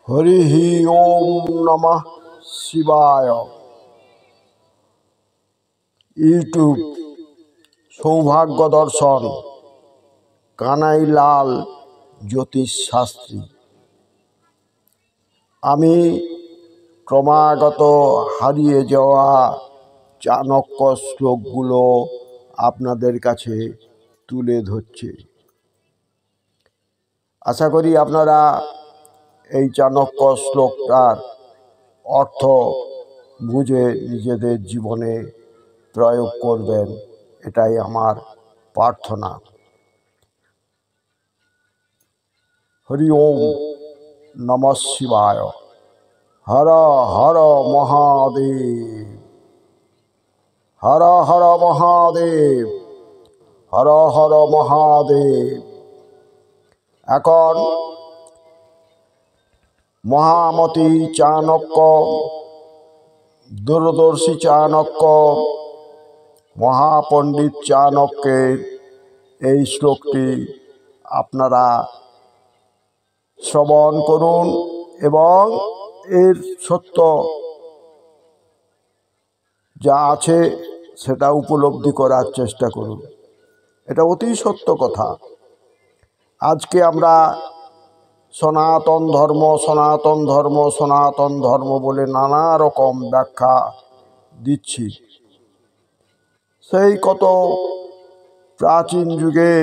হরিহি ওম নমঃ শিবায়। ইউটিউব সৌভাগ্য দর্শন কানাইলাল জ্যোতিষ শাস্ত্রী। আমি ক্রমাগত হারিয়ে যাওয়া চাণক্য শ্লোকগুলো আপনাদের কাছে তুলে ধরছি। আশা করি আপনারা এই চাণক্য শ্লোকটার অর্থ বুঝে নিজেদের জীবনে প্রয়োগ করবেন, এটাই আমার প্রার্থনা। হরি ওম নমঃ শিবায়। হর হর মহাদেব, হর হর মহাদেব, হর হর মহাদেব। এখন মহামতি চাণক্য, দূরদর্শী চাণক্য, মহাপণ্ডিত চাণক্যের এই শ্লোকটি আপনারা শ্রবণ করুন এবং এর সত্য যা আছে সেটা উপলব্ধি করার চেষ্টা করুন। এটা অতি সত্য কথা। আজকে আমরা সনাতন ধর্ম, সনাতন ধর্ম, সনাতন ধর্ম বলে নানা রকম ব্যাখ্যা দিচ্ছি। সেই কত প্রাচীন যুগে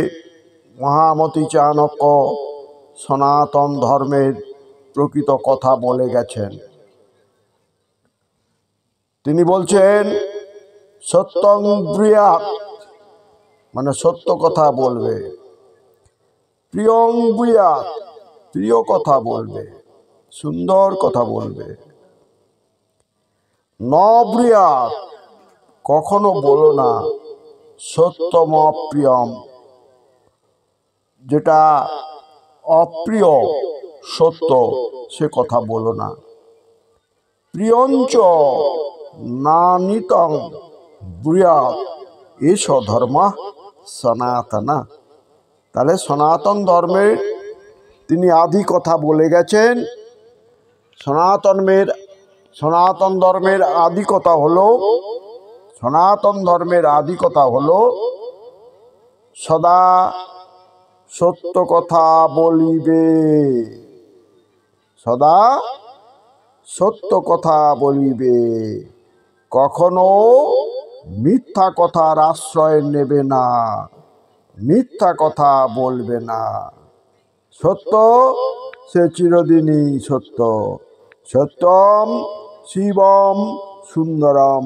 মহামতি চাণক্য সনাতন ধর্মের প্রকৃত কথা বলে গেছেন। তিনি বলছেন সত্যং ব্রূয়াৎ, মানে সত্য কথা বলবে। প্রিয়ং ব্রূয়াৎ, প্রিয় কথা বলবে, সুন্দর কথা বলবে। ন ব্রূয়াৎ, কখনো বলো না সত্যম অপ্রিয়ম, যেটা অপ্রিয় সত্য সে কথা বলো না। প্রিয়ঞ্চ নানিতং ব্রূয়াৎ, এষ ধর্ম সনাতনা। তাহলে সনাতন ধর্মের তিনি আদি কথা বলে গেছেন। সনাতন ধর্মের আদি কথা হলো, সনাতন ধর্মের আদি কথা হলো সদা সত্য কথা বলিবে, সদা সত্য কথা বলিবে, কখনো মিথ্যা কথার আশ্রয় নেবে না, মিথ্যা কথা বলবে না। সত্য সে চিরদিনই সত্য। সত্যম শিবম সুন্দরম,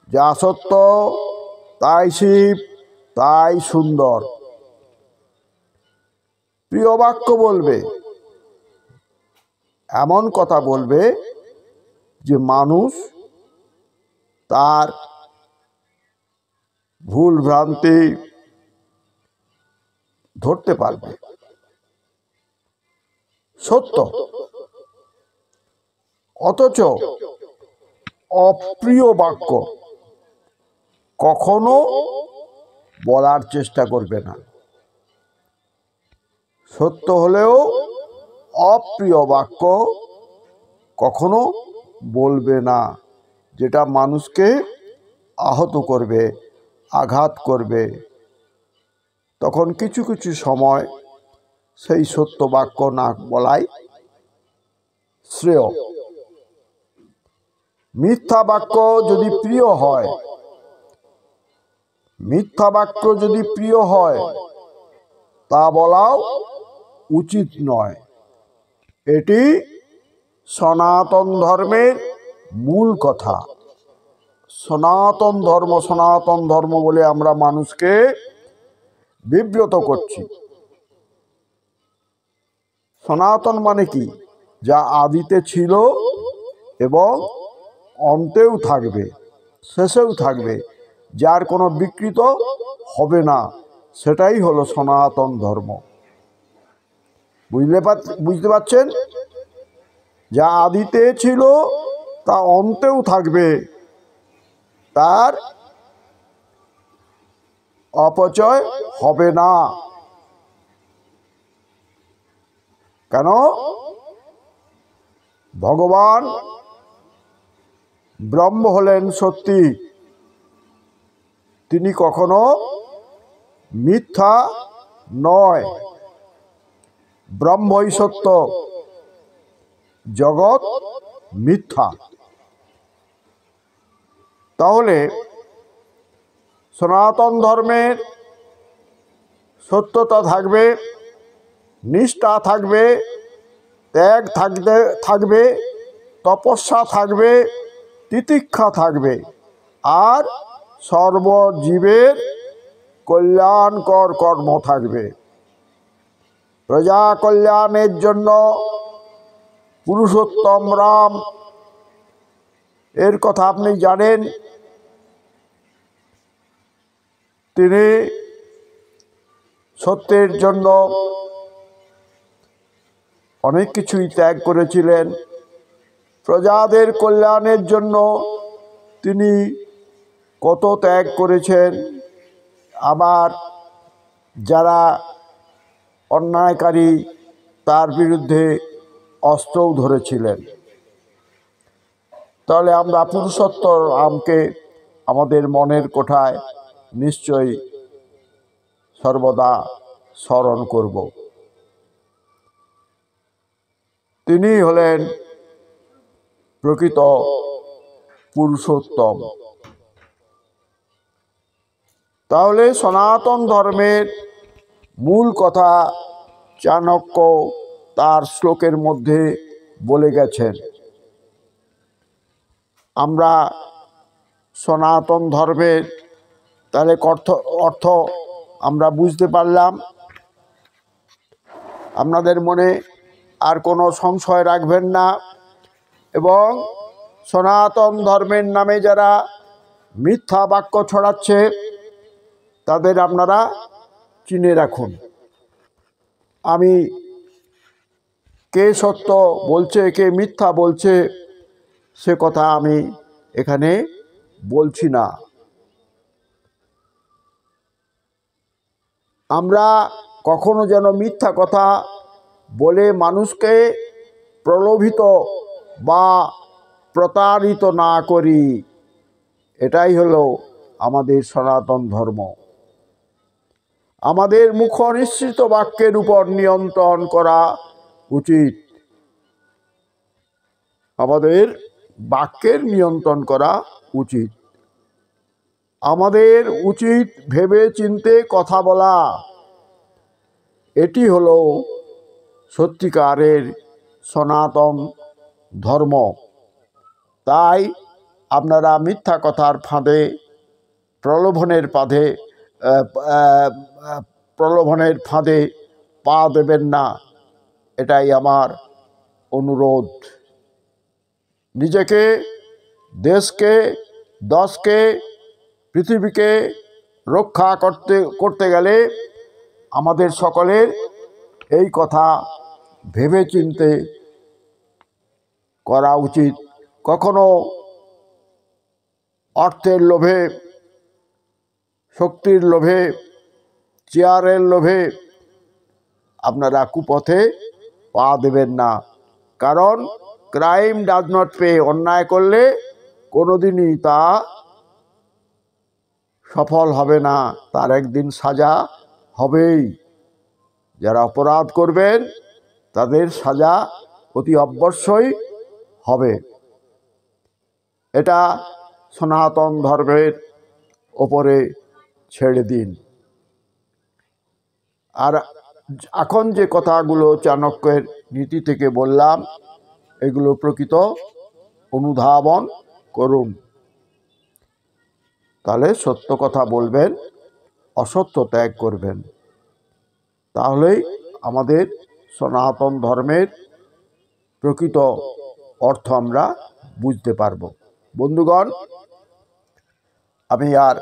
যা সত্য তাই শিব, তাই সুন্দর। প্রিয় বাক্য বলবে, এমন কথা বলবে যে মানুষ তার ভুল ভ্রান্তি ধরতে পারবে। সত্য। অথচ অপ্রিয় বাক্য কখনো বলার চেষ্টা করবে না। সত্য হলেও অপ্রিয় বাক্য কখনো বলবে না, যেটা মানুষকে আহত করবে, আঘাত করবে। তখন কিছু কিছু সময় সেই সত্য বাক্য না বলাই শ্রেয়। মিথ্যা বাক্য যদি প্রিয় হয়, মিথ্যা বাক্য যদি প্রিয় হয় তা বলাও উচিত নয়। এটি সনাতন ধর্মের মূল কথা। সনাতন ধর্ম বলে আমরা মানুষকে বিব্রত করছি। সনাতন মানে কি? যা আদিতে ছিল এবং অন্তেও থাকবে, শেষেও থাকবে, যার কোনো বিকৃত হবে না, সেটাই হলো সনাতন ধর্ম। বুঝতে পারছেন? যা আদিতে ছিল তা অন্তেও থাকবে, তার অপচয় হবে না। কেন? ভগবান ব্রহ্ম হলেন সত্যি, তিনি কখনো মিথ্যা নয়। ব্রহ্মই সত্য, জগৎ মিথ্যা। তাহলে সনাতন ধর্মের সত্যতা থাকবে, নিষ্ঠা থাকবে, ত্যাগ থাকবে, তপস্যা থাকবে, তিতিক্ষা থাকবে, আর সর্বজীবের কল্যাণকর কর্ম থাকবে। প্রজা কল্যাণের জন্য পুরুষোত্তম রাম, এর কথা আপনি জানেন, তিনি সত্যের জন্য অনেক কিছুই ত্যাগ করেছিলেন। প্রজাদের কল্যাণের জন্য তিনি কত ত্যাগ করেছেন। আবার যারা অন্যায়কারী তার বিরুদ্ধে অস্ত্রও ধরেছিলেন। তাহলে আমরা পুরুষোত্তম রামকে আমাদের মনের কোঠায় নিশ্চয়ই সর্বদা স্মরণ করব। তিনি হলেন প্রকৃত পুরুষোত্তম। তাহলে সনাতন ধর্মের মূল কথা চাণক্য তার শ্লোকের মধ্যে বলে গেছেন। আমরা সনাতন ধর্মের তাহলে অর্থ আমরা বুঝতে পারলাম। আপনাদের মনে আর কোনো সংশয় রাখবেন না, এবং সনাতন ধর্মের নামে যারা মিথ্যা বাক্য ছড়াচ্ছে তাদের আপনারা চিনে রাখুন। আমি কে সত্য বলছে কে মিথ্যা বলছে সে কথা আমি এখানে বলছি না। আমরা কখনো যেন মিথ্যা কথা বলে মানুষকে প্রলোভিত বা প্রতারিত না করি, এটাই হলো আমাদের সনাতন ধর্ম। আমাদের মুখ নিঃসৃত বাক্যের উপর নিয়ন্ত্রণ করা উচিত। আমাদের বাক্যের নিয়ন্ত্রণ করা উচিত। আমাদের উচিত ভেবে চিন্তে কথা বলা। এটি হলো সত্যিকারের সনাতন ধর্ম। তাই আপনারা মিথ্যা কথার ফাঁদে, প্রলোভনের ফাঁদে পা দেবেন না, এটাই আমার অনুরোধ। নিজেকে, দেশকে, দশকে, পৃথিবীকে রক্ষা করতে গেলে আমাদের সকলের এই কথা ভেবে চিন্তে করা উচিত। কখনো অর্থের লোভে, শক্তির লোভে, চেয়ারের লোভে আপনারা কুপথে পা দেবেন না। কারণ ক্রাইম ডাজ নট পে। অন্যায় করলে কোনোদিনই তা সফল হবে না, তার একদিন সাজা হবেই। যারা অপরাধ করবেন তাদের সাজা অতি অবশ্যই হবে। এটা সনাতন ধর্মের ওপরে ছেড়ে দিন। আর এখন যে কথাগুলো চাণক্যের নীতি থেকে বললাম, এগুলো প্রকৃত অনুধাবন করুন। তাহলে সত্য কথা বলবেন, অসত্য ত্যাগ করবেন। তাহলেই আমাদের সনাতন ধর্মের প্রকৃত অর্থ আমরা বুঝতে পারব। বন্ধুগণ, আমি আর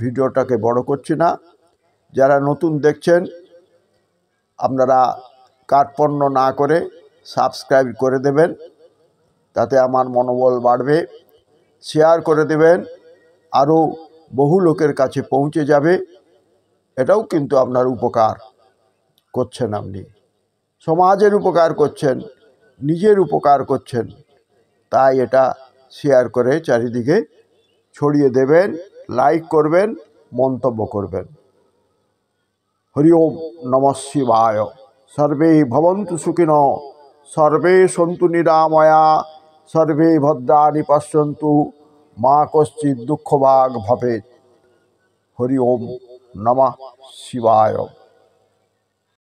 ভিডিওটাকে বড় করছি না। যারা নতুন দেখছেন আপনারা কার্পণ্য না করে সাবস্ক্রাইব করে দেবেন, তাতে আমার মনোবল বাড়বে। শেয়ার করে দেবেন, আরও বহু লোকের কাছে পৌঁছে যাবে। এটাও কিন্তু আপনার উপকার করছেন, আপনি সমাজের উপকার করছেন। নিজের উপকার করছেন, তাই এটা শেয়ার করে চারিদিকে ছড়িয়ে দেবেন, লাইক করবেন, মন্তব্য করবেন। হরি ওম নমঃ শিবায়। সর্বে ভবন্তু সুখিনো, সর্বে সন্তু নিরাময়া, সর্বে ভদ্রাণি পশ্যন্তু, মা কশ্চিৎ দুঃখভাগ ভবেৎ। হরি ওম নমঃ শিবায়।